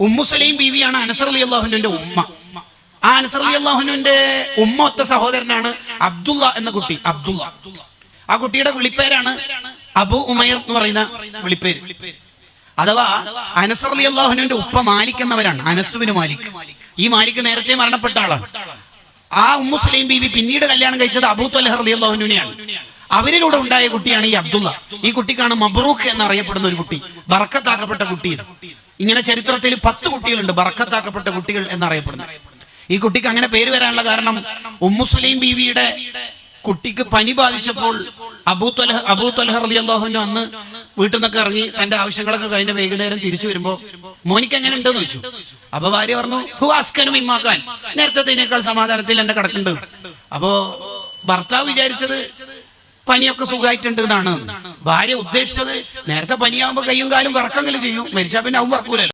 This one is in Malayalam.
ഉമ്മു സുലൈം ബീവിയാണ് അനസ് റളിയല്ലാഹുവിന്റെ ഉമ്മ. ആ അനസ് റളിയല്ലാഹുവിന്റെ ഉമ്മ ഒത്ത സഹോദരനാണ് അബ്ദുള്ള എന്ന കുട്ടി. അബ്ദുള്ള, ആ കുട്ടിയുടെ വിളിപ്പേരാണ് അബു ഉമൈർ എന്ന് പറയുന്ന വിളിപ്പേര്. അഥവാ അനസ് റളിയല്ലാഹുവിന്റെ ഉപ്പ മാലിക് എന്നവരാണ്, അനസുവിന് മാലിക്. ഈ മാലിക് നേരത്തെ മരണപ്പെട്ട ആളാണ്. ആ ഉമ്മു സുലൈം ബീവി പിന്നീട് കല്യാണം കഴിച്ചത് അബൂ ത്വൽഹ റളിയല്ലാഹുവിനെയാണ്. അവരിലൂടെ ഉണ്ടായ കുട്ടിയാണ് ഈ അബ്ദുള്ള. ഈ കുട്ടിക്കാണ് മബ്റൂഖ് എന്നറിയപ്പെടുന്ന ഒരു കുട്ടി, ബർക്കത്താക്കപ്പെട്ട കുട്ടി. ഇങ്ങനെ ചരിത്രത്തിൽ 10 കുട്ടികളുണ്ട് ബർക്കത്താക്കപ്പെട്ട കുട്ടികൾ എന്നറിയപ്പെടുന്നത്. ഈ കുട്ടിക്ക് അങ്ങനെ പേര് വരാനുള്ള കാരണം ഉമ്മു സുലൈം ബീവിയുടെ കുട്ടിക്ക് പനി ബാധിച്ചപ്പോൾ അബൂ ത്വൽഹ റളിയല്ലാഹു അൻഹു അന്ന് വീട്ടിൽ നിന്നൊക്കെ ഇറങ്ങി തന്റെ ആവശ്യങ്ങളൊക്കെ കഴിഞ്ഞ വൈകുന്നേരം തിരിച്ചു വരുമ്പോ മോനിക്ക് എങ്ങനെ ഉണ്ടെന്ന് ചോദിച്ചു. അപ്പൊ ഭാര്യ പറഞ്ഞു ഹുവാസ്കനും ഇമ്മാക്കാൻ, നേരത്തേക്കാൾ സമാധാനത്തിൽ എന്റെ കിടക്കുന്നുണ്ട്. അപ്പോ ഭർത്താവ് വിചാരിച്ചത് പനിയൊക്കെ സുഖമായിട്ടുണ്ട് എന്നാണ്. ഭാര്യ ഉദ്ദേശിച്ചത് നേരത്തെ പനിയാകുമ്പോ കയ്യും കാലും വറക്കെങ്കിലും ചെയ്യും, മരിച്ചാ പിന്നെ അവൻ വറക്കൂലല്ലോ.